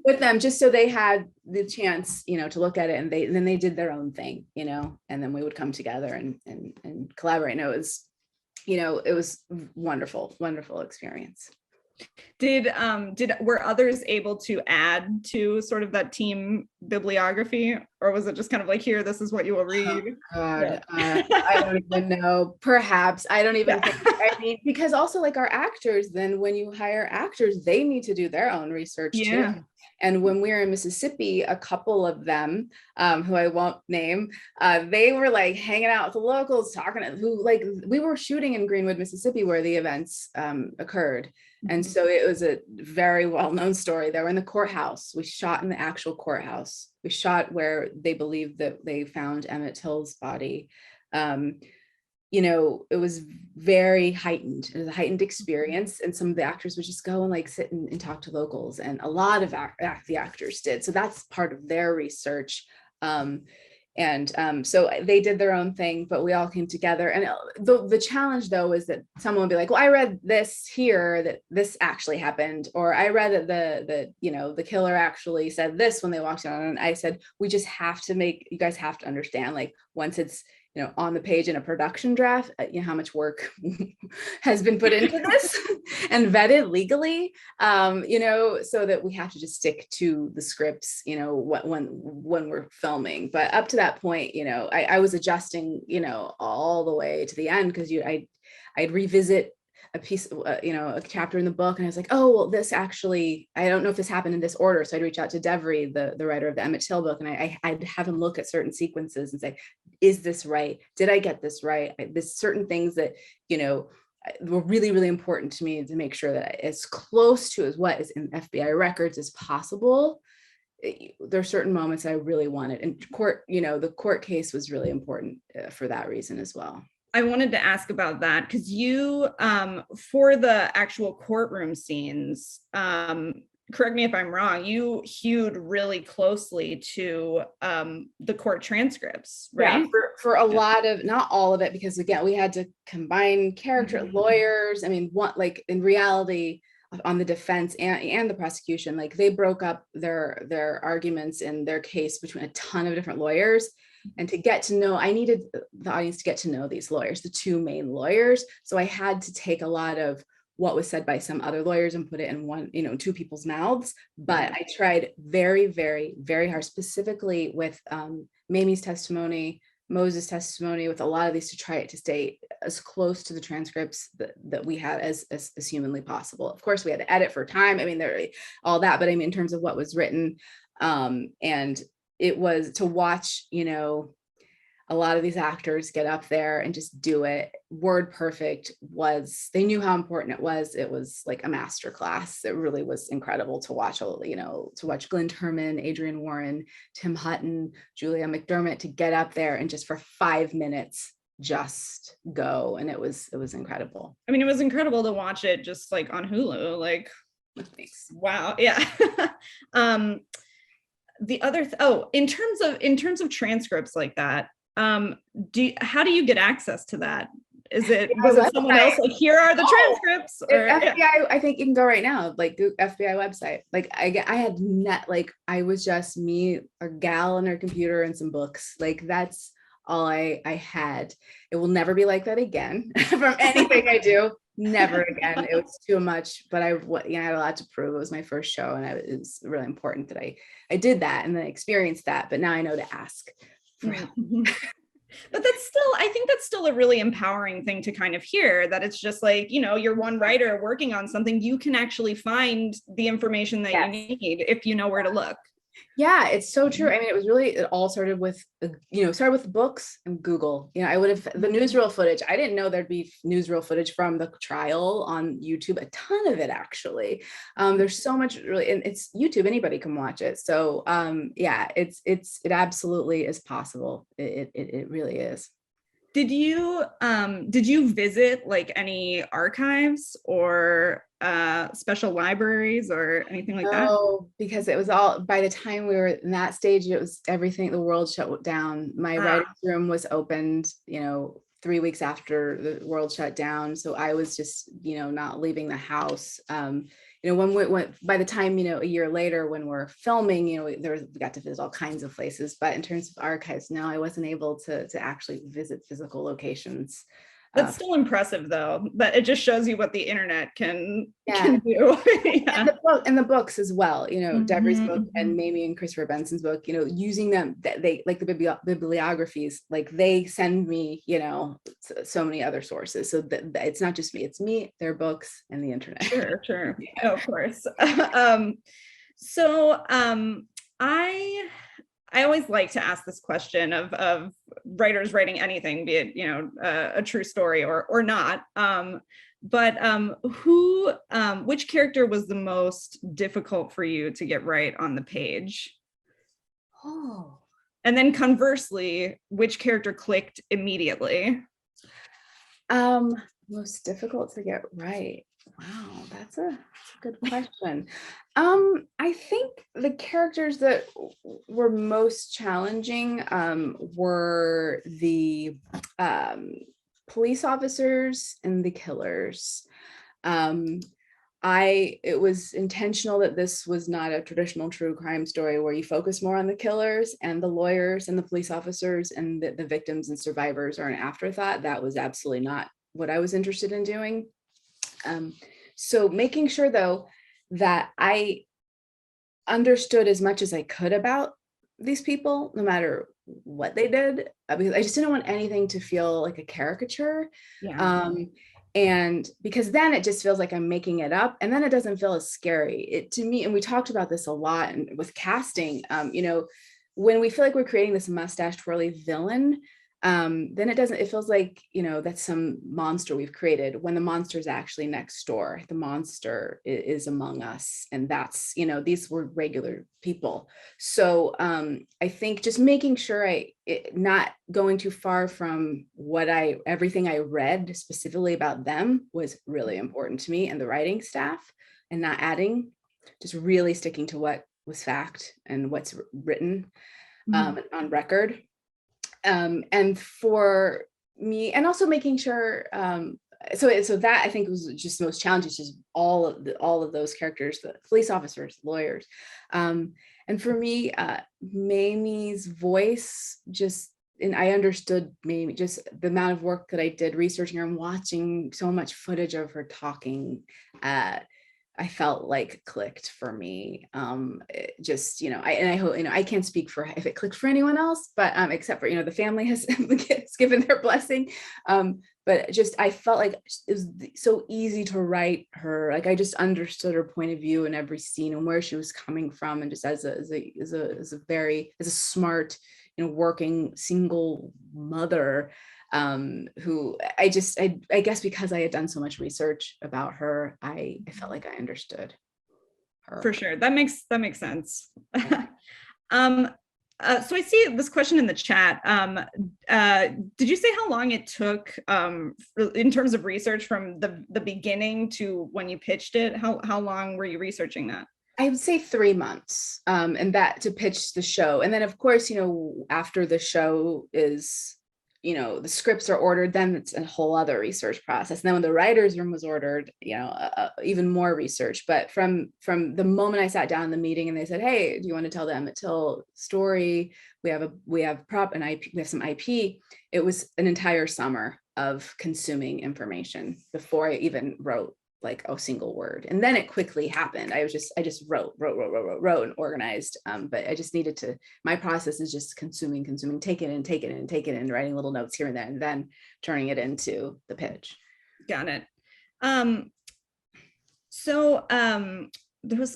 With them, just so they had the chance, to look at it, and then they did their own thing, and then we would come together and collaborate. And it was wonderful experience. Were others able to add to sort of that team bibliography, or was it just kind of like, here, this is what you will read? Oh, God, I don't even know. Perhaps. I don't even think, because also like our actors, then when you hire actors, they need to do their own research too. And when we were in Mississippi, a couple of them, who I won't name, they were like hanging out with the locals, talking to who, like, we were shooting in Greenwood, Mississippi, where the events occurred. And so it was a very well-known story. They were in the courthouse. We shot in the actual courthouse. We shot where they believed that they found Emmitt Till's body. You know, it was very heightened. It was a heightened experience. And some of the actors would just go and like sit and talk to locals. And a lot of the actors did. So that's part of their research. So they did their own thing, but we all came together. And the challenge, though, is that someone would be like, well, I read this here, that this actually happened. Or I read that the killer actually said this when they walked in. And I said, we just have to you guys have to understand, like, once it's, you know, on the page in a production draft, you know, how much work has been put into this and vetted legally, you know, so that we have to just stick to the scripts, you know, when we're filming. But up to that point, you know, I was adjusting, you know, all the way to the end, because I'd revisit a piece, you know, a chapter in the book, and I was like, oh, well, this actually, I don't know if this happened in this order. So I'd reach out to Devry, the writer of the Emmitt Till book, and I'd have him look at certain sequences and say, is this right? Did I get this right? There's certain things that, you know, were really, really important to me to make sure that as close to as what is in FBI records as possible. There are certain moments I really wanted, and court, you know, the court case was really important for that reason as well. I wanted to ask about that because you, for the actual courtroom scenes, correct me if I'm wrong, you hewed really closely to the court transcripts, right? Yeah, for a lot of, not all of it, because again, we had to combine character lawyers. I mean, like in reality, on the defense and the prosecution, like they broke up their arguments in their case between a ton of different lawyers. And to get to know, I needed the audience to get to know these lawyers, the two main lawyers. So I had to take a lot of what was said by some other lawyers and put it in one, you know, two people's mouths. But I tried very, very, very hard, specifically with Mamie's testimony, Moses' testimony, with a lot of these, to try to stay as close to the transcripts that we had as humanly possible. Of course, we had to edit for time. I mean, there all that, but I mean, in terms of what was written, and it was to watch, you know, a lot of these actors get up there and just do it word perfect. They knew how important it was. It was like a master class. It really was incredible to watch, you know, to watch Glenn Turman, Adrian Warren, Tim Hutton, Julia McDermott, to get up there and just for 5 minutes just go. And it was incredible. I mean, it was incredible to watch it just like on Hulu, like, thanks. Wow. Yeah. The other, in terms of transcripts like that, how do you get access to that? Was it someone else like, here are the transcripts? Or, FBI, I think you can go right now, like FBI website. Like I had like, I was just me, a gal on her computer and some books. Like that's all I had. It will never be like that again from anything I do. Never again. It was too much, but I had a lot to prove. It was my first show, and it was really important that I did that and then experienced that. But now I know to ask for help. But I think that's still a really empowering thing to kind of hear, that it's just like, you know, you're one writer working on something, you can actually find the information that you need if you know where to look. Yeah, it's so true. I mean, it all started with, started with books and Google. You know, I would have the newsreel footage. I didn't know there'd be newsreel footage from the trial on YouTube, a ton of it, actually. There's so much, really, and it's YouTube, anybody can watch it. So yeah, it absolutely is possible. It really is. Did you visit like any archives or special libraries or anything like that? No, because it was all, by the time we were in that stage, it was everything, the world shut down. My writing room was opened, 3 weeks after the world shut down. So I was just, not leaving the house. When by the time, a year later, when we're filming, we got to visit all kinds of places, but in terms of archives, no, I wasn't able to actually visit physical locations. That's still impressive, though, but it just shows you what the internet can do. Yeah. And the books as well, Devry's book and Mamie and Christopher Benson's book, using them, they like the bibliographies, like they send me, so many other sources. So that it's not just me, it's me, their books, and the internet. Sure. Yeah. Oh, of course. So I always like to ask this question of writers writing anything, be it, a true story or not. Which character was the most difficult for you to get right on the page? Oh. And then conversely, which character clicked immediately? Most difficult to get right. Wow, that's a good question. I think the characters that were most challenging were the police officers and the killers. It was intentional that this was not a traditional true crime story where you focus more on the killers, and the lawyers and the police officers and the victims and survivors are an afterthought. That was absolutely not what I was interested in doing. So making sure though that I understood as much as I could about these people, no matter what they did, because I just didn't want anything to feel like a caricature. Yeah. And because then it just feels like I'm making it up, and then it doesn't feel as scary to me. And we talked about this a lot with casting, when we feel like we're creating this mustache twirly villain, then it feels like, that's some monster we've created, when the monster is actually next door. The monster is among us, and that's, these were regular people. So I think just making sure not going too far from everything I read specifically about them was really important to me and the writing staff, and not adding, just really sticking to what was fact and what's written on record. And for me, and also making sure, so that I think was just the most challenging, just all of those characters, the police officers, lawyers. And for me, Mamie's voice, and I understood Mamie, just the amount of work that I did researching her and watching so much footage of her talking, I felt like clicked for me. I hope, I can't speak for if it clicked for anyone else, but except for, the family has given their blessing. But I felt like it was so easy to write her. Like I just understood her point of view in every scene and where she was coming from. And just as a smart, working single mother, who I guess because I had done so much research about her, I felt like I understood her. For sure. That makes sense. So I see this question in the chat. Did you say how long it took in terms of research from the beginning to when you pitched it? How long were you researching that? I would say 3 months, and that to pitch the show. And then of course, after the show is, the scripts are ordered, then it's a whole other research process. And then when the writer's room was ordered, even more research. But from the moment I sat down in the meeting and they said, hey, do you want to tell the Emmitt Till story? We have prop and IP, we have some IP. It was an entire summer of consuming information before I even wrote like a single word. And then it quickly happened. I just wrote and organized. But I just needed to, my process is just consuming, take it in, writing little notes here and there, and then turning it into the pitch. Got it. There was,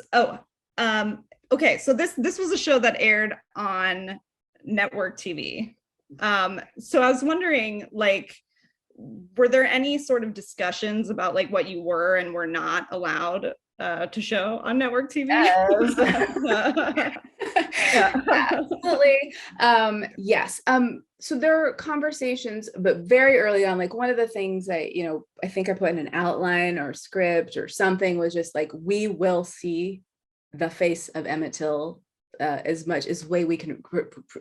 okay. So this was a show that aired on network TV. So I was wondering, like, were there any sort of discussions about like what you were and were not allowed to show on network TV? Yes. Absolutely. Yes. So there are conversations, but very early on, like one of the things I think I put in an outline or script or something was just like, we will see the face of Emmitt Till as much as way we can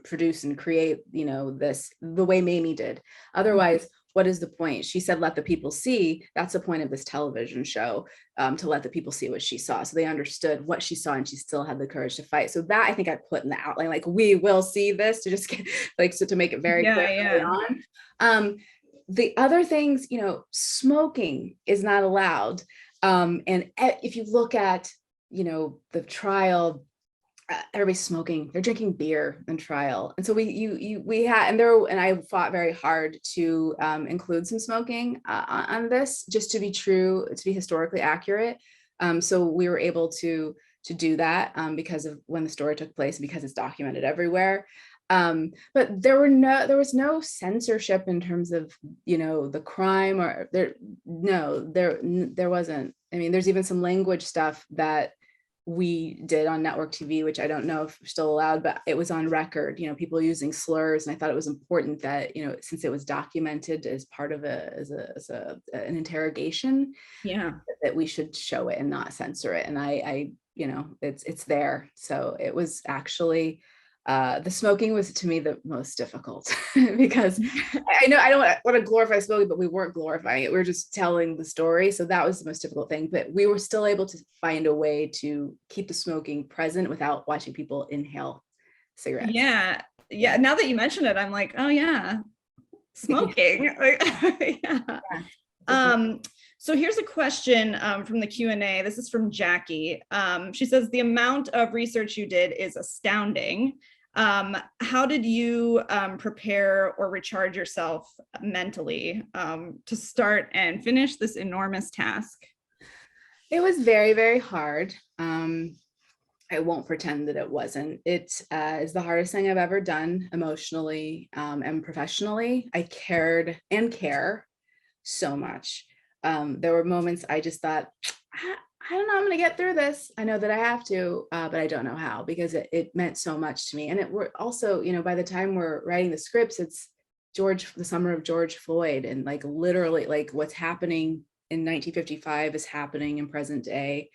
produce and create, this the way Mamie did. Otherwise, what is the point? She said, let the people see. That's the point of this television show, to let the people see what she saw. So they understood what she saw and she still had the courage to fight. So that I think I put in the outline, like, we will see this, to just get to make it very clear early on. The other things, smoking is not allowed. And if you look at, the trial, everybody's smoking, they're drinking beer in trial. And so we had, and I fought very hard to include some smoking on this, just to be true, to be historically accurate. So we were able to to do that because of when the story took place, because it's documented everywhere. But there was no censorship in terms of, the crime, or there wasn't. I mean, there's even some language stuff that we did on network TV, which I don't know if still allowed, but it was on record, people using slurs. And I thought it was important that, since it was documented as part of an interrogation, that we should show it and not censor it. And I it's there. So it was actually, the smoking was to me the most difficult because I know I don't want to glorify smoking, but we weren't glorifying it. We were just telling the story. So that was the most difficult thing, but we were still able to find a way to keep the smoking present without watching people inhale cigarettes. Yeah. Now that you mention it, I'm like, oh yeah, smoking. So here's a question from the Q&A. This is from Jackie. She says, the amount of research you did is astounding. How did you prepare or recharge yourself mentally to start and finish this enormous task? It was very, very hard. I won't pretend that it wasn't. It is the hardest thing I've ever done emotionally and professionally. I cared and care so much. There were moments I just thought, I don't know, I'm going to get through this. I know that I have to, but I don't know how, because it meant so much to me. And we're also, by the time we're writing the scripts, it's the summer of George Floyd, and like literally like what's happening in 1955 is happening in present day.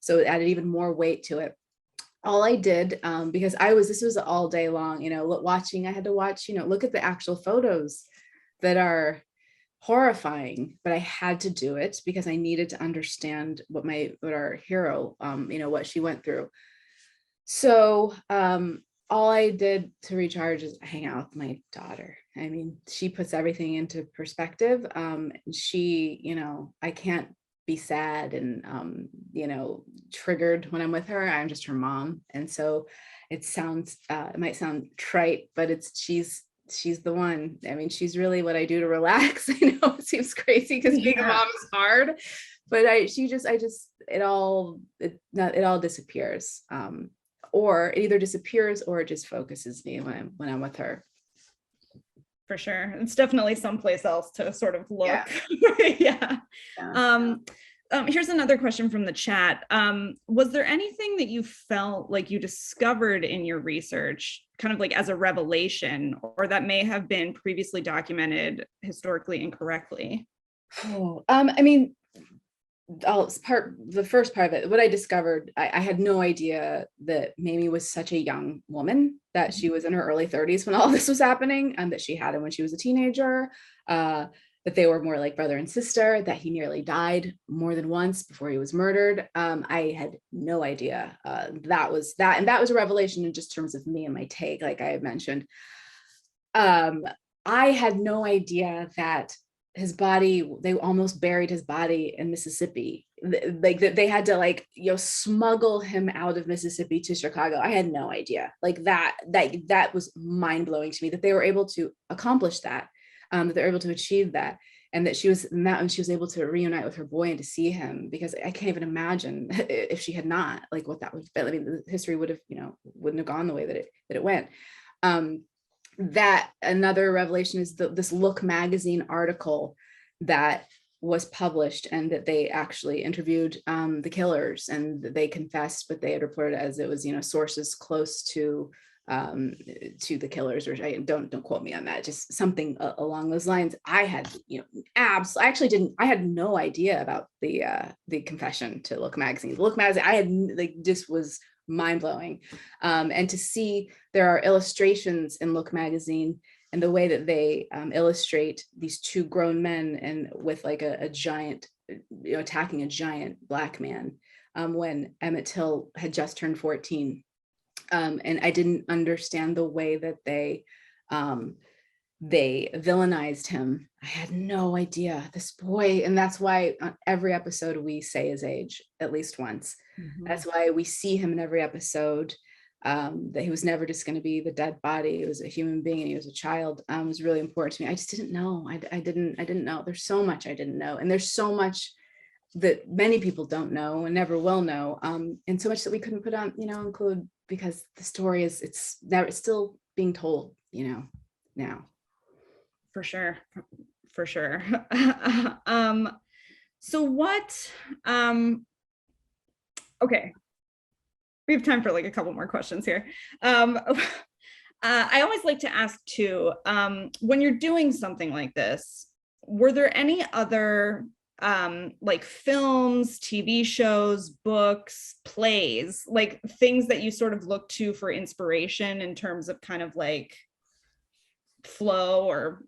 So it added even more weight to it. All I did, because this was all day long, I had to watch, look at the actual photos that are horrifying, but I had to do it because I needed to understand what our hero, what she went through. So all I did to recharge is hang out with my daughter. I mean, she puts everything into perspective. She, I can't be sad and, triggered when I'm with her. I'm just her mom. And so it might sound trite, but she's the one. I mean, she's really what I do to relax. I know it seems crazy because being a mom is hard, but it all disappears. Or it either disappears or it just focuses me when I'm with her. For sure. It's definitely someplace else to sort of look. Yeah. Here's another question from the chat. Was there anything that you felt like you discovered in your research, kind of like as a revelation, or that may have been previously documented historically incorrectly? I mean, the first part of it, what I discovered, I had no idea that Mamie was such a young woman, that she was in her early 30s when all this was happening, and that she had him when she was a teenager, that they were more like brother and sister, that he nearly died more than once before he was murdered. I had no idea. That was a revelation in just terms of me and my take, like I had mentioned. I had no idea that his body, they almost buried his body in Mississippi. Like they had to smuggle him out of Mississippi to Chicago. I had no idea. Like that was mind blowing to me, that they were able to accomplish that, that they're able to achieve that. And that she was able to reunite with her boy and to see him, because I can't even imagine if she had not, like what that would be. I mean, the history wouldn't have gone the way that it went. That another revelation is this Look magazine article that was published, and that they actually interviewed the killers, and they confessed, but they had reported as it was, sources close to the killers, or don't quote me on that, just something along those lines. I had, I had no idea about the confession to Look magazine. Look magazine, I had just was mind blowing. And to see there are illustrations in Look magazine, and the way that they illustrate these two grown men and with like a giant, attacking a giant black man, when Emmitt Till had just turned 14. And I didn't understand the way that they villainized him. I had no idea, this boy. And that's why on every episode we say his age at least once. Mm-hmm. That's why we see him in every episode, that he was never just going to be the dead body. He was a human being, and he was a child. It was really important to me. I just didn't know. I didn't know. There's so much I didn't know. And there's so much that many people don't know and never will know, and so much that we couldn't put on, include, because the story is, it's still being told, now. For sure. For sure. So what, okay, we have time for like a couple more questions here. I always like to ask too, when you're doing something like this, were there any other like films, TV shows, books, plays, like things that you sort of look to for inspiration in terms of kind of like flow or?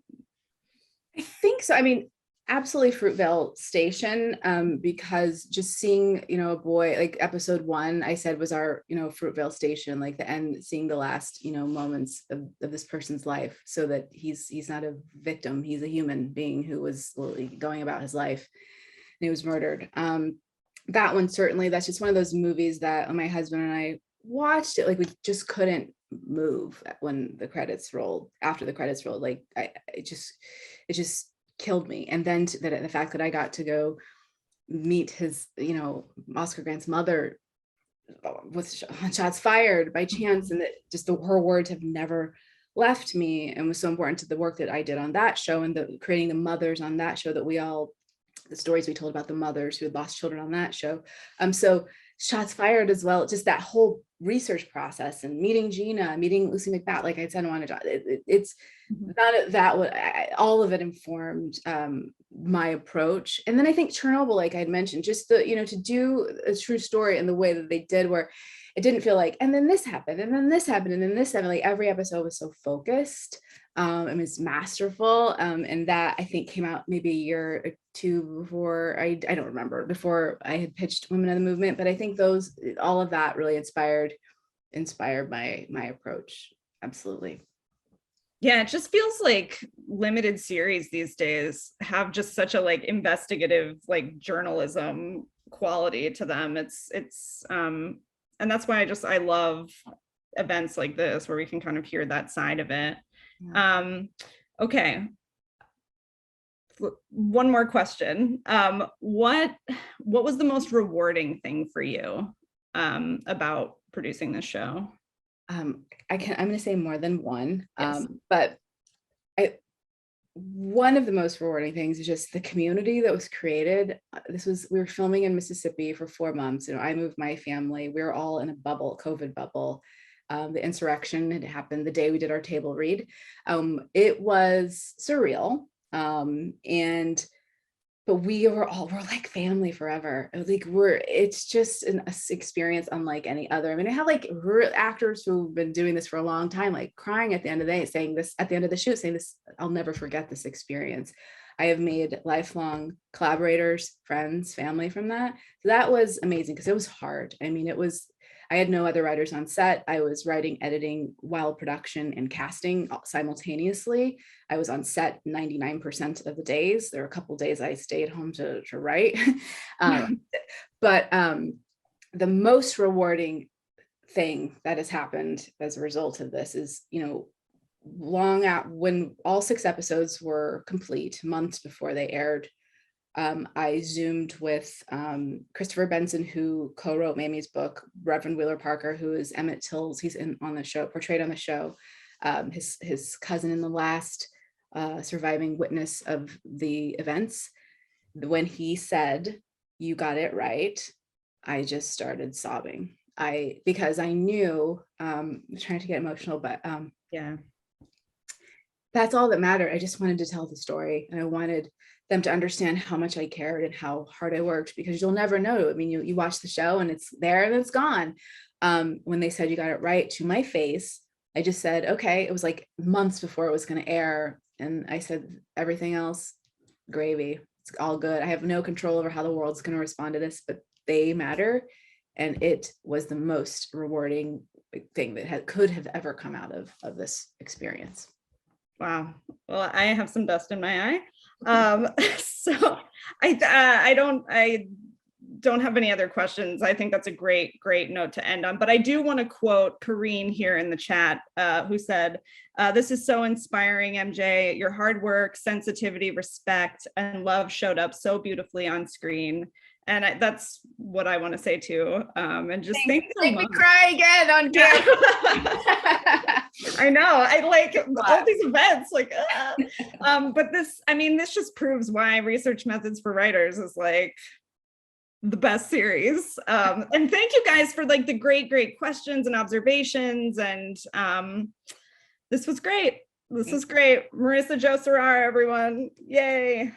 I think so. I mean, absolutely Fruitvale Station, because just seeing, a boy, like episode 1, I said was our, Fruitvale Station, like the end, seeing the last, moments of this person's life, so that he's not a victim, he's a human being who was going about his life, and he was murdered. That one, certainly, that's just one of those movies that my husband and I watched it, like we just couldn't move when the credits rolled, after the credits rolled, like it just killed me. And then the fact that I got to go meet his, Oscar Grant's mother with shots fired by chance, and that just her words have never left me, and was so important to the work that I did on that show, and creating the mothers on that show, that the stories we told about the mothers who had lost children on that show. So shots fired as well, just that whole research process, and meeting Gina, meeting Lucy McBath, like I said, it's not that all of it informed my approach. And then I think Chernobyl, like I'd mentioned, just to do a true story in the way that they did, where it didn't feel like, and then this happened, and then this happened, and then this happened. Like every episode was so focused. And it's masterful. And that, I think, came out maybe a year or two before, I don't remember, before I had pitched Women of the Movement. But I think all of that really inspired my approach. Absolutely. Yeah, it just feels like limited series these days have just such a like investigative, like journalism quality to them. It's and that's why I love events like this, where we can kind of hear that side of it. Yeah. Okay. One more question. What was the most rewarding thing for you about producing this show? I'm going to say more than one. Yes. But one of the most rewarding things is just the community that was created. We were filming in Mississippi for 4 months. I moved my family. We were all in a bubble, COVID bubble. The insurrection had happened the day we did our table read. It was surreal. But we're like family forever. It's just an experience unlike any other. I mean, I have like real actors who've been doing this for a long time, like crying at the end of the day, saying this at the end of the shoot, saying this, I'll never forget this experience. I have made lifelong collaborators, friends, family from that. So that was amazing, because it was hard. I mean, I had no other writers on set. I was writing, editing, while production and casting simultaneously. I was on set 99% of the days. There were a couple of days I stayed home to write. But the most rewarding thing that has happened as a result of this is, long out, when all 6 episodes were complete, months before they aired, I Zoomed with Christopher Benson, who co-wrote Mamie's book, Reverend Wheeler Parker, who is Emmitt Till, he's on the show, portrayed on the show, his cousin in the last surviving witness of the events. When he said, "You got it right," I just started sobbing. Because I knew, I'm trying to get emotional, but yeah, that's all that mattered. I just wanted to tell the story, and I wanted them to understand how much I cared and how hard I worked, because you'll never know. I mean, you watch the show and it's there and it's gone. When they said, "You got it right," to my face, I just said, okay. It was like months before it was going to air. And I said, everything else, gravy. It's all good. I have no control over how the world's going to respond to this, but they matter. And it was the most rewarding thing that could have ever come out of this experience. Wow. Well, I have some dust in my eye. So I don't have any other questions. I think that's a great note to end on. But I do want to quote Kareen here in the chat, who said, "This is so inspiring, MJ. Your hard work, sensitivity, respect, and love showed up so beautifully on screen. that's what I want to say too. And just thanks so Make much. me cry again on camera. I know. I like all these events, like, but this just proves why Research Methods for Writers is like the best series. And thank you guys for like the great questions and observations. And this was great. This was great. Marissa Jo Cerar, everyone. Yay.